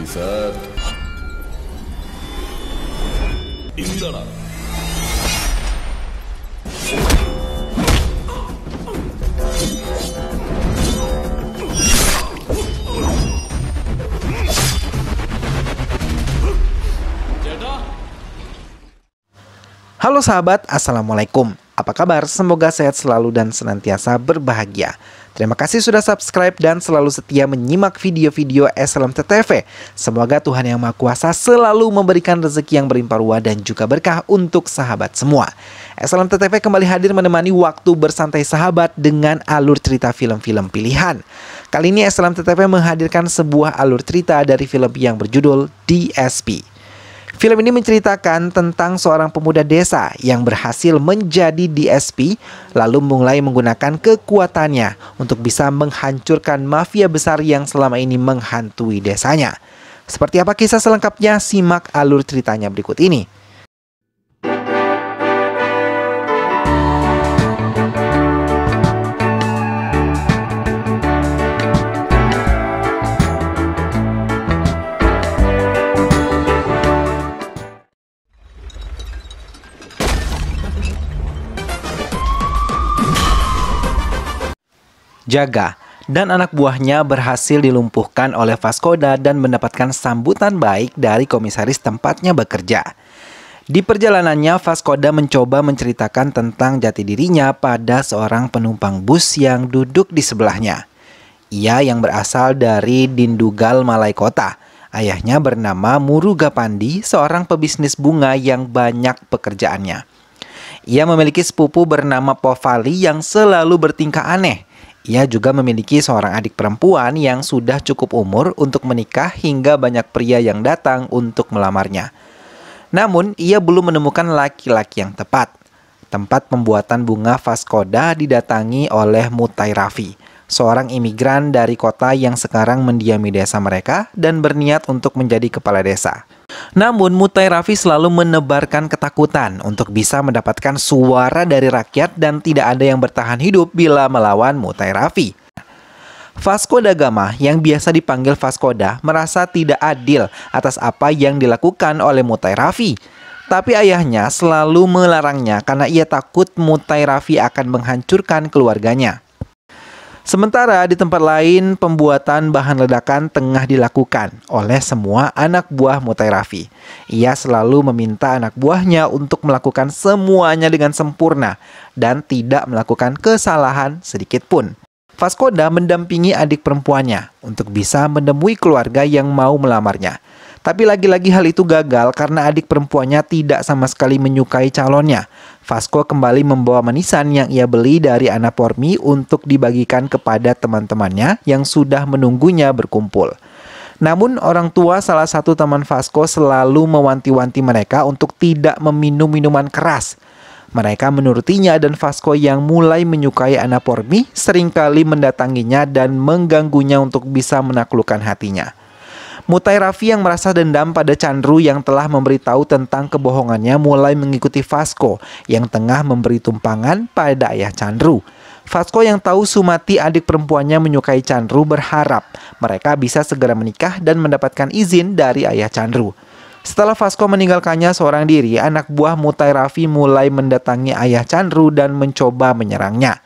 Officer, Indra. Halo sahabat, Assalamualaikum. Apa kabar? Semoga sehat selalu dan senantiasa berbahagia. Terima kasih sudah subscribe dan selalu setia menyimak video-video SLMT-TV. Semoga Tuhan Yang Maha Kuasa selalu memberikan rezeki yang berlimpah ruah dan juga berkah untuk sahabat semua. SLMT-TV kembali hadir menemani waktu bersantai sahabat dengan alur cerita film-film pilihan. Kali ini SLMT-TV menghadirkan sebuah alur cerita dari film yang berjudul DSP. Film ini menceritakan tentang seorang pemuda desa yang berhasil menjadi DSP, lalu mulai menggunakan kekuatannya untuk bisa menghancurkan mafia besar yang selama ini menghantui desanya. Seperti apa kisah selengkapnya? Simak alur ceritanya berikut ini. Jaga dan anak buahnya berhasil dilumpuhkan oleh Vascoda dan mendapatkan sambutan baik dari komisaris tempatnya bekerja. Di perjalanannya, Vascoda mencoba menceritakan tentang jati dirinya pada seorang penumpang bus yang duduk di sebelahnya. Ia yang berasal dari Dindugal, Malai Kota. Ayahnya bernama Muruga Pandi, seorang pebisnis bunga yang banyak pekerjaannya. Ia memiliki sepupu bernama Povali yang selalu bertingkah aneh. Ia juga memiliki seorang adik perempuan yang sudah cukup umur untuk menikah hingga banyak pria yang datang untuk melamarnya. Namun, ia belum menemukan laki-laki yang tepat. Tempat pembuatan bunga Vascoda didatangi oleh Mutai Raffi, seorang imigran dari kota yang sekarang mendiami desa mereka dan berniat untuk menjadi kepala desa. Namun, Mutai Raffi selalu menebarkan ketakutan untuk bisa mendapatkan suara dari rakyat dan tidak ada yang bertahan hidup bila melawan Mutai Raffi. Vasco da Gama, yang biasa dipanggil Vascoda, merasa tidak adil atas apa yang dilakukan oleh Mutai Raffi. Tapi ayahnya selalu melarangnya karena ia takut Mutai Raffi akan menghancurkan keluarganya. Sementara di tempat lain, pembuatan bahan ledakan tengah dilakukan oleh semua anak buah Mutai Raffi. Ia selalu meminta anak buahnya untuk melakukan semuanya dengan sempurna dan tidak melakukan kesalahan sedikit pun. Vascoda mendampingi adik perempuannya untuk bisa menemui keluarga yang mau melamarnya. Tapi lagi-lagi hal itu gagal karena adik perempuannya tidak sama sekali menyukai calonnya. Vasco kembali membawa manisan yang ia beli dari Anapormi untuk dibagikan kepada teman-temannya yang sudah menunggunya berkumpul. Namun orang tua salah satu teman Vasco selalu mewanti-wanti mereka untuk tidak meminum minuman keras. Mereka menurutinya dan Vasco yang mulai menyukai Anapormi seringkali mendatanginya dan mengganggunya untuk bisa menaklukkan hatinya. Mutai Raffi yang merasa dendam pada Chandru yang telah memberitahu tentang kebohongannya mulai mengikuti Vasco yang tengah memberi tumpangan pada ayah Chandru. Vasco yang tahu Sumati adik perempuannya menyukai Chandru berharap mereka bisa segera menikah dan mendapatkan izin dari ayah Chandru. Setelah Vasco meninggalkannya seorang diri, anak buah Mutai Raffi mulai mendatangi ayah Chandru dan mencoba menyerangnya.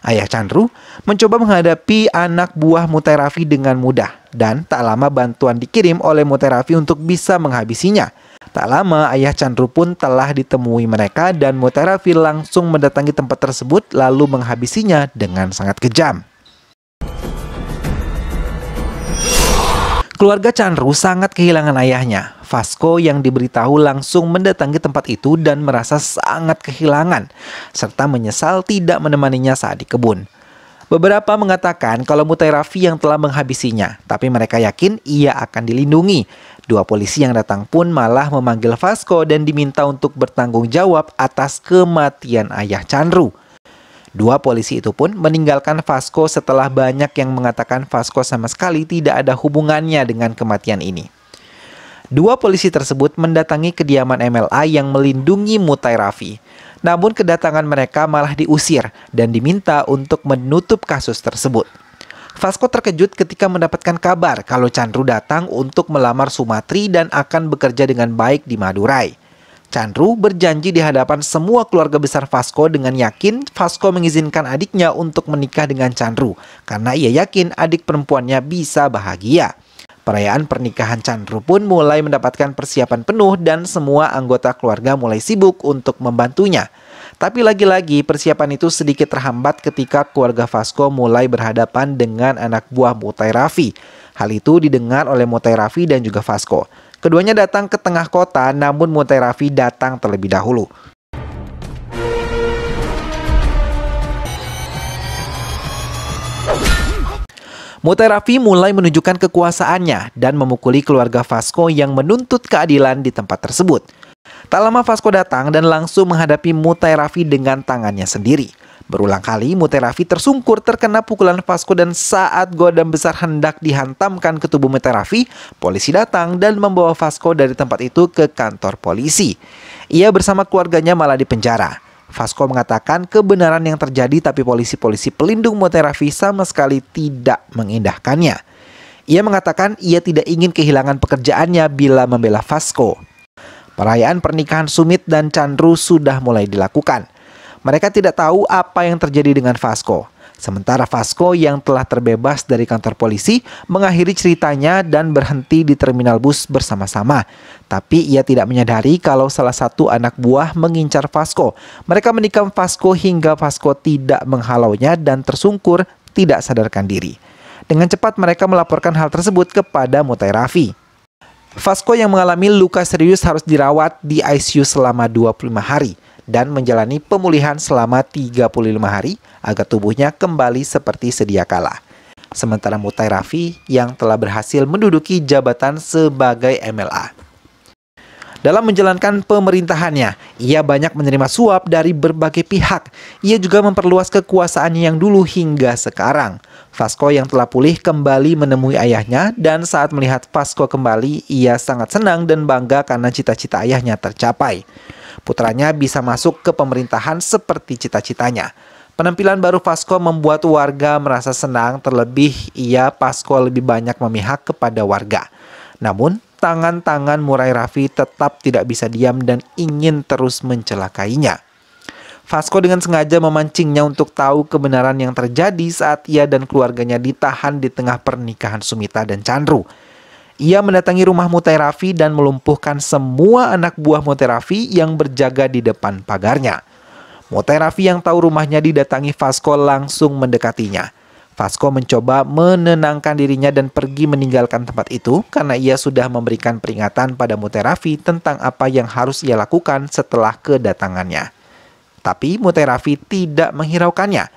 Ayah Chandru mencoba menghadapi anak buah Mutai Raffi dengan mudah dan tak lama bantuan dikirim oleh Mutai Raffi untuk bisa menghabisinya. Tak lama ayah Chandru pun telah ditemui mereka dan Mutai Raffi langsung mendatangi tempat tersebut lalu menghabisinya dengan sangat kejam. Keluarga Chandru sangat kehilangan ayahnya. Vasco yang diberitahu langsung mendatangi tempat itu dan merasa sangat kehilangan, serta menyesal tidak menemaninya saat di kebun. Beberapa mengatakan kalau Mutai Raffi yang telah menghabisinya, tapi mereka yakin ia akan dilindungi. Dua polisi yang datang pun malah memanggil Vasco dan diminta untuk bertanggung jawab atas kematian ayah Chandru. Dua polisi itu pun meninggalkan Vasco setelah banyak yang mengatakan Vasco sama sekali tidak ada hubungannya dengan kematian ini. Dua polisi tersebut mendatangi kediaman MLA yang melindungi Mutai Raffi. Namun kedatangan mereka malah diusir dan diminta untuk menutup kasus tersebut. Vasco terkejut ketika mendapatkan kabar kalau Chandru datang untuk melamar Sumatri dan akan bekerja dengan baik di Madurai. Chandru berjanji di hadapan semua keluarga besar Vasco dengan yakin Vasco mengizinkan adiknya untuk menikah dengan Chandru karena ia yakin adik perempuannya bisa bahagia. Perayaan pernikahan Chandru pun mulai mendapatkan persiapan penuh dan semua anggota keluarga mulai sibuk untuk membantunya. Tapi lagi-lagi persiapan itu sedikit terhambat ketika keluarga Vasco mulai berhadapan dengan anak buah Mutairafi. Hal itu didengar oleh Mutairafi dan juga Vasco. Keduanya datang ke tengah kota, namun Mutairafi datang terlebih dahulu. Mutairafi mulai menunjukkan kekuasaannya dan memukuli keluarga Vasco yang menuntut keadilan di tempat tersebut. Tak lama Vasco datang dan langsung menghadapi Mutairafi dengan tangannya sendiri. Berulang kali Mutairafi tersungkur terkena pukulan Vasco dan saat godam besar hendak dihantamkan ke tubuh Mutairafi, polisi datang dan membawa Vasco dari tempat itu ke kantor polisi. Ia bersama keluarganya malah dipenjara. Vasco mengatakan kebenaran yang terjadi tapi polisi-polisi pelindung Mutairafi sama sekali tidak mengindahkannya. Ia mengatakan ia tidak ingin kehilangan pekerjaannya bila membela Vasco. Perayaan pernikahan Sumit dan Chandru sudah mulai dilakukan. Mereka tidak tahu apa yang terjadi dengan Vasco. Sementara Vasco yang telah terbebas dari kantor polisi mengakhiri ceritanya dan berhenti di terminal bus bersama-sama. Tapi ia tidak menyadari kalau salah satu anak buah mengincar Vasco. Mereka menikam Vasco hingga Vasco tidak menghalaunya dan tersungkur tidak sadarkan diri. Dengan cepat mereka melaporkan hal tersebut kepada Mutairafi. Vasco yang mengalami luka serius harus dirawat di ICU selama 25 hari dan menjalani pemulihan selama 35 hari agar tubuhnya kembali seperti sedia kala. Sementara Mutairafi yang telah berhasil menduduki jabatan sebagai MLA. Dalam menjalankan pemerintahannya, ia banyak menerima suap dari berbagai pihak. Ia juga memperluas kekuasaannya yang dulu hingga sekarang. Vasco yang telah pulih kembali menemui ayahnya dan saat melihat Vasco kembali, ia sangat senang dan bangga karena cita-cita ayahnya tercapai. Putranya bisa masuk ke pemerintahan seperti cita-citanya. Penampilan baru Vasco membuat warga merasa senang, terlebih Vasco lebih banyak memihak kepada warga. Namun, tangan-tangan Mutairafi tetap tidak bisa diam dan ingin terus mencelakainya. Vasco dengan sengaja memancingnya untuk tahu kebenaran yang terjadi saat ia dan keluarganya ditahan di tengah pernikahan Sumita dan Chandru. Ia mendatangi rumah Mutairafi dan melumpuhkan semua anak buah Mutairafi yang berjaga di depan pagarnya. Mutairafi yang tahu rumahnya didatangi Vasco langsung mendekatinya. Vasco mencoba menenangkan dirinya dan pergi meninggalkan tempat itu karena ia sudah memberikan peringatan pada Mutairafi tentang apa yang harus ia lakukan setelah kedatangannya. Tapi Mutairafi tidak menghiraukannya.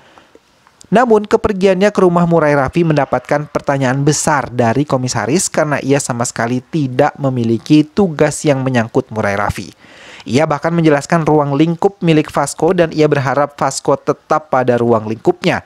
Namun kepergiannya ke rumah Mutairafi mendapatkan pertanyaan besar dari komisaris karena ia sama sekali tidak memiliki tugas yang menyangkut Mutairafi. Ia bahkan menjelaskan ruang lingkup milik Vasco dan ia berharap Vasco tetap pada ruang lingkupnya.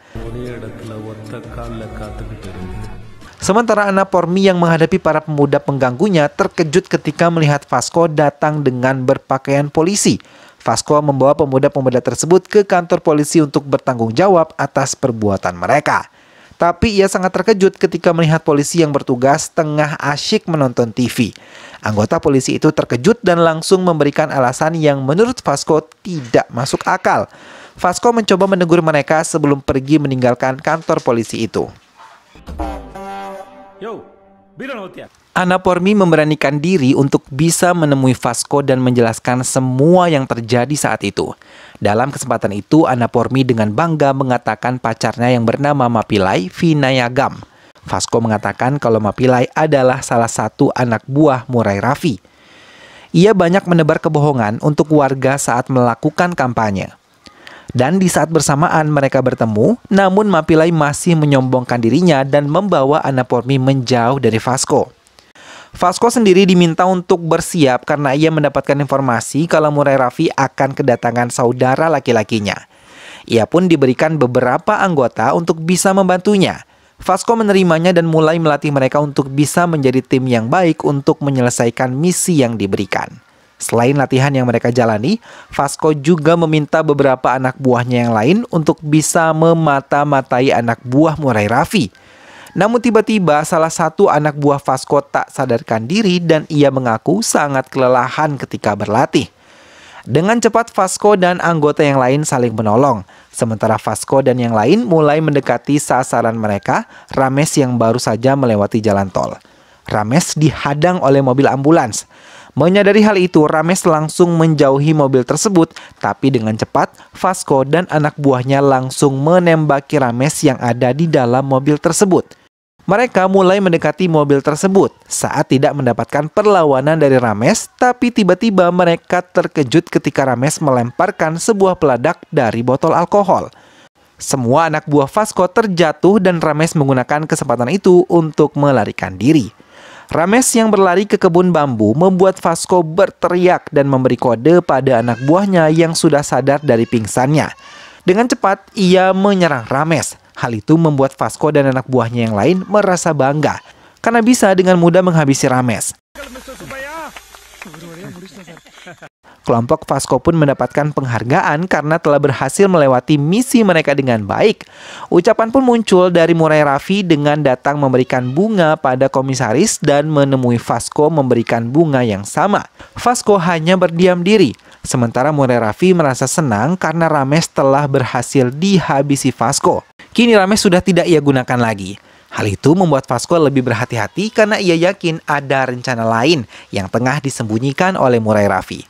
Sementara Anna Pormi yang menghadapi para pemuda pengganggunya terkejut ketika melihat Vasco datang dengan berpakaian polisi. Vasco membawa pemuda-pemuda tersebut ke kantor polisi untuk bertanggung jawab atas perbuatan mereka. Tapi ia sangat terkejut ketika melihat polisi yang bertugas tengah asyik menonton TV. Anggota polisi itu terkejut dan langsung memberikan alasan yang menurut Vasco tidak masuk akal. Vasco mencoba menegur mereka sebelum pergi meninggalkan kantor polisi itu. Anna Pormi memberanikan diri untuk bisa menemui Vasco dan menjelaskan semua yang terjadi saat itu. Dalam kesempatan itu, Anna Pormi dengan bangga mengatakan pacarnya yang bernama Mapilai Vinayagam. Vasco mengatakan kalau Mapilai adalah salah satu anak buah Mutairafi. Ia banyak menebar kebohongan untuk warga saat melakukan kampanye. Dan di saat bersamaan mereka bertemu, namun Mapilai masih menyombongkan dirinya dan membawa Anna Pormi menjauh dari Vasco. Vasco sendiri diminta untuk bersiap karena ia mendapatkan informasi kalau Mutairafi akan kedatangan saudara laki-lakinya. Ia pun diberikan beberapa anggota untuk bisa membantunya. Vasco menerimanya dan mulai melatih mereka untuk bisa menjadi tim yang baik untuk menyelesaikan misi yang diberikan. Selain latihan yang mereka jalani, Vasco juga meminta beberapa anak buahnya yang lain untuk bisa memata-matai anak buah Mutairafi. Namun tiba-tiba salah satu anak buah Vasco tak sadarkan diri dan ia mengaku sangat kelelahan ketika berlatih. Dengan cepat Vasco dan anggota yang lain saling menolong. Sementara Vasco dan yang lain mulai mendekati sasaran mereka, Rames yang baru saja melewati jalan tol. Rames dihadang oleh mobil ambulans. Menyadari hal itu, Rames langsung menjauhi mobil tersebut, tapi dengan cepat, Vasco dan anak buahnya langsung menembaki Rames yang ada di dalam mobil tersebut. Mereka mulai mendekati mobil tersebut saat tidak mendapatkan perlawanan dari Rames, tapi tiba-tiba mereka terkejut ketika Rames melemparkan sebuah peledak dari botol alkohol. Semua anak buah Vasco terjatuh dan Rames menggunakan kesempatan itu untuk melarikan diri. Rames yang berlari ke kebun bambu membuat Vasco berteriak dan memberi kode pada anak buahnya yang sudah sadar dari pingsannya. Dengan cepat, ia menyerang Rames. Hal itu membuat Vasco dan anak buahnya yang lain merasa bangga karena bisa dengan mudah menghabisi Rames. Kelompok Vasco pun mendapatkan penghargaan karena telah berhasil melewati misi mereka dengan baik. Ucapan pun muncul dari Murai Raffi dengan datang memberikan bunga pada komisaris dan menemui Vasco memberikan bunga yang sama. Vasco hanya berdiam diri, sementara Murai Raffi merasa senang karena Rames telah berhasil dihabisi Vasco. Kini Rames sudah tidak ia gunakan lagi. Hal itu membuat Vasco lebih berhati-hati karena ia yakin ada rencana lain yang tengah disembunyikan oleh Murai Raffi.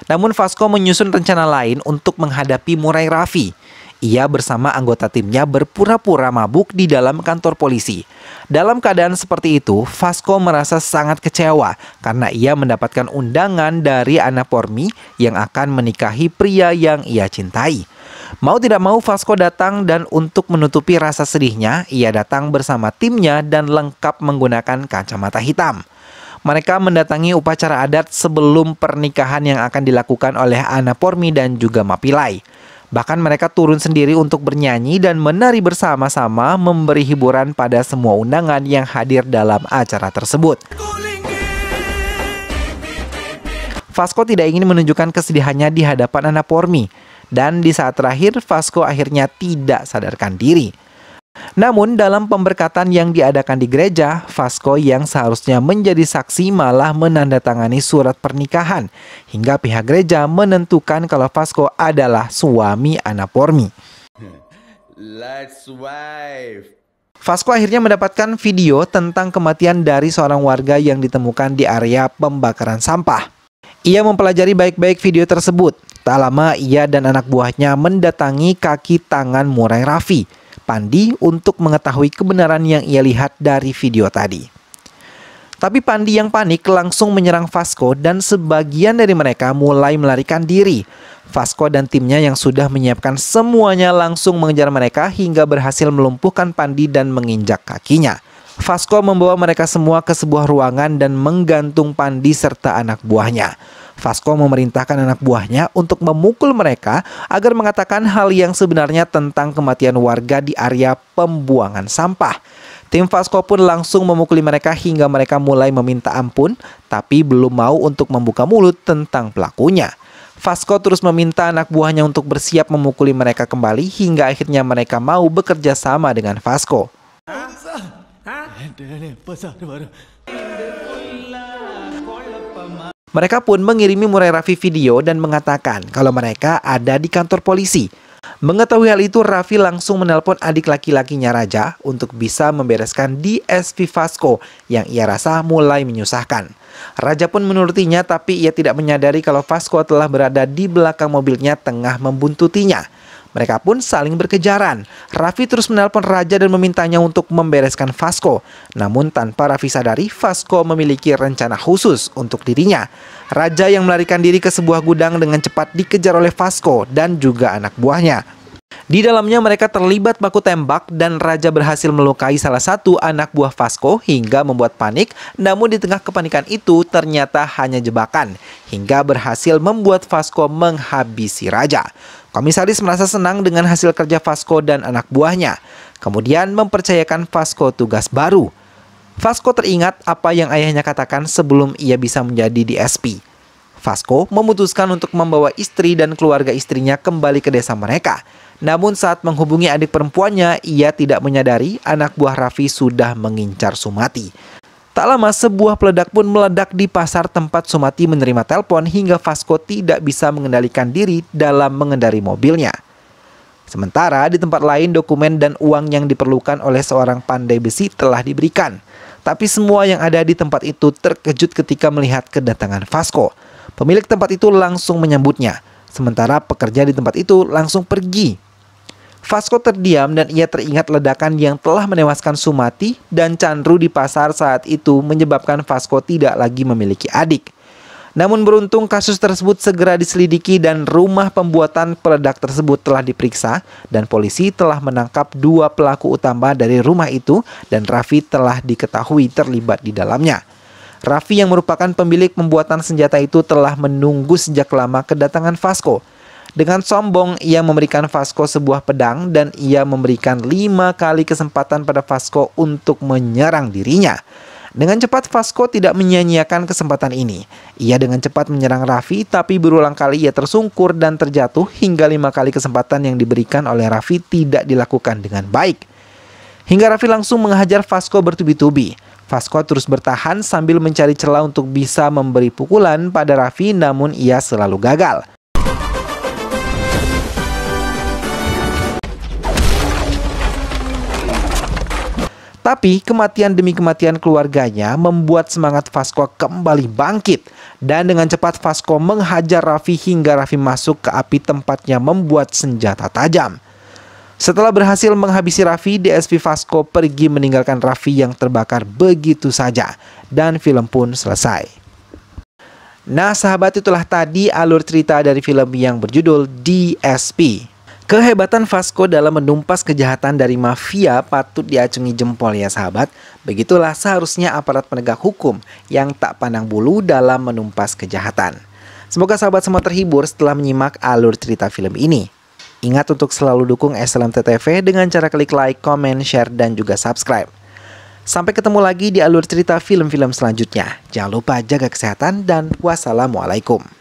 Namun Vasco menyusun rencana lain untuk menghadapi Murai Raffi. Ia bersama anggota timnya berpura-pura mabuk di dalam kantor polisi. Dalam keadaan seperti itu, Vasco merasa sangat kecewa karena ia mendapatkan undangan dari Ana Pormi yang akan menikahi pria yang ia cintai. Mau tidak mau Vasco datang dan untuk menutupi rasa sedihnya, ia datang bersama timnya dan lengkap menggunakan kacamata hitam. Mereka mendatangi upacara adat sebelum pernikahan yang akan dilakukan oleh Ana Pormi dan juga Mapilai. Bahkan mereka turun sendiri untuk bernyanyi dan menari bersama-sama memberi hiburan pada semua undangan yang hadir dalam acara tersebut. Vasco tidak ingin menunjukkan kesedihannya di hadapan Ana Pormi. Dan di saat terakhir, Vasco akhirnya tidak sadarkan diri. Namun dalam pemberkatan yang diadakan di gereja, Vasco yang seharusnya menjadi saksi malah menandatangani surat pernikahan hingga pihak gereja menentukan kalau Vasco adalah suami Ana Pormi. Vasco akhirnya mendapatkan video tentang kematian dari seorang warga yang ditemukan di area pembakaran sampah. Ia mempelajari baik-baik video tersebut. Tak lama ia dan anak buahnya mendatangi kaki tangan Murai Raffi, Pandi, untuk mengetahui kebenaran yang ia lihat dari video tadi. Tapi Pandi yang panik langsung menyerang Vasco dan sebagian dari mereka mulai melarikan diri. Vasco dan timnya yang sudah menyiapkan semuanya langsung mengejar mereka hingga berhasil melumpuhkan Pandi dan menginjak kakinya. Vasco membawa mereka semua ke sebuah ruangan dan menggantung Pandi serta anak buahnya. Vasco memerintahkan anak buahnya untuk memukul mereka agar mengatakan hal yang sebenarnya tentang kematian warga di area pembuangan sampah. Tim Vasco pun langsung memukuli mereka hingga mereka mulai meminta ampun, tapi belum mau untuk membuka mulut tentang pelakunya. Vasco terus meminta anak buahnya untuk bersiap memukuli mereka kembali hingga akhirnya mereka mau bekerja sama dengan Vasco. Mereka pun mengirimi Murai Raffi video dan mengatakan kalau mereka ada di kantor polisi. Mengetahui hal itu, Raffi langsung menelpon adik laki-lakinya Raja untuk bisa membereskan DSP Vasco yang ia rasa mulai menyusahkan. Raja pun menurutinya, tapi ia tidak menyadari kalau Vasco telah berada di belakang mobilnya tengah membuntutinya. Mereka pun saling berkejaran. Raffi terus menelpon Raja dan memintanya untuk membereskan Vasco. Namun tanpa Raffi sadari, Vasco memiliki rencana khusus untuk dirinya. Raja yang melarikan diri ke sebuah gudang dengan cepat dikejar oleh Vasco dan juga anak buahnya. Di dalamnya mereka terlibat baku tembak dan Raja berhasil melukai salah satu anak buah Vasco hingga membuat panik. Namun di tengah kepanikan itu ternyata hanya jebakan hingga berhasil membuat Vasco menghabisi Raja. Komisaris merasa senang dengan hasil kerja Vasco dan anak buahnya. Kemudian mempercayakan Vasco tugas baru. Vasco teringat apa yang ayahnya katakan sebelum ia bisa menjadi DSP. Vasco memutuskan untuk membawa istri dan keluarga istrinya kembali ke desa mereka. Namun saat menghubungi adik perempuannya, ia tidak menyadari anak buah Raffi sudah mengincar Sumati. Tak lama sebuah peledak pun meledak di pasar tempat Sumati menerima telepon hingga Vasco tidak bisa mengendalikan diri dalam mengendari mobilnya. Sementara di tempat lain dokumen dan uang yang diperlukan oleh seorang pandai besi telah diberikan. Tapi semua yang ada di tempat itu terkejut ketika melihat kedatangan Vasco. Pemilik tempat itu langsung menyambutnya, sementara pekerja di tempat itu langsung pergi. Vasco terdiam dan ia teringat ledakan yang telah menewaskan Sumati dan Chandru di pasar saat itu menyebabkan Vasco tidak lagi memiliki adik. Namun beruntung kasus tersebut segera diselidiki dan rumah pembuatan peledak tersebut telah diperiksa dan polisi telah menangkap 2 pelaku utama dari rumah itu dan Raffi telah diketahui terlibat di dalamnya. Raffi yang merupakan pemilik pembuatan senjata itu telah menunggu sejak lama kedatangan Vasco. Dengan sombong, ia memberikan Vasco sebuah pedang dan ia memberikan 5 kali kesempatan pada Vasco untuk menyerang dirinya. Dengan cepat Vasco tidak menyia-nyiakan kesempatan ini. Ia dengan cepat menyerang Raffi, tapi berulang kali ia tersungkur dan terjatuh hingga 5 kali kesempatan yang diberikan oleh Raffi tidak dilakukan dengan baik. Hingga Raffi langsung menghajar Vasco bertubi-tubi. Vasco terus bertahan sambil mencari celah untuk bisa memberi pukulan pada Raffi, namun ia selalu gagal. Tapi kematian demi kematian keluarganya membuat semangat Vasco kembali bangkit. Dan dengan cepat Vasco menghajar Raffi hingga Raffi masuk ke api tempatnya membuat senjata tajam. Setelah berhasil menghabisi Raffi, DSP Vasco pergi meninggalkan Raffi yang terbakar begitu saja. Dan film pun selesai. Nah sahabat, itulah tadi alur cerita dari film yang berjudul DSP. Kehebatan Vasco dalam menumpas kejahatan dari mafia patut diacungi jempol ya sahabat. Begitulah seharusnya aparat penegak hukum yang tak pandang bulu dalam menumpas kejahatan. Semoga sahabat semua terhibur setelah menyimak alur cerita film ini. Ingat untuk selalu dukung SLMT-TV dengan cara klik like, comment, share, dan juga subscribe. Sampai ketemu lagi di alur cerita film-film selanjutnya. Jangan lupa jaga kesehatan dan wassalamualaikum.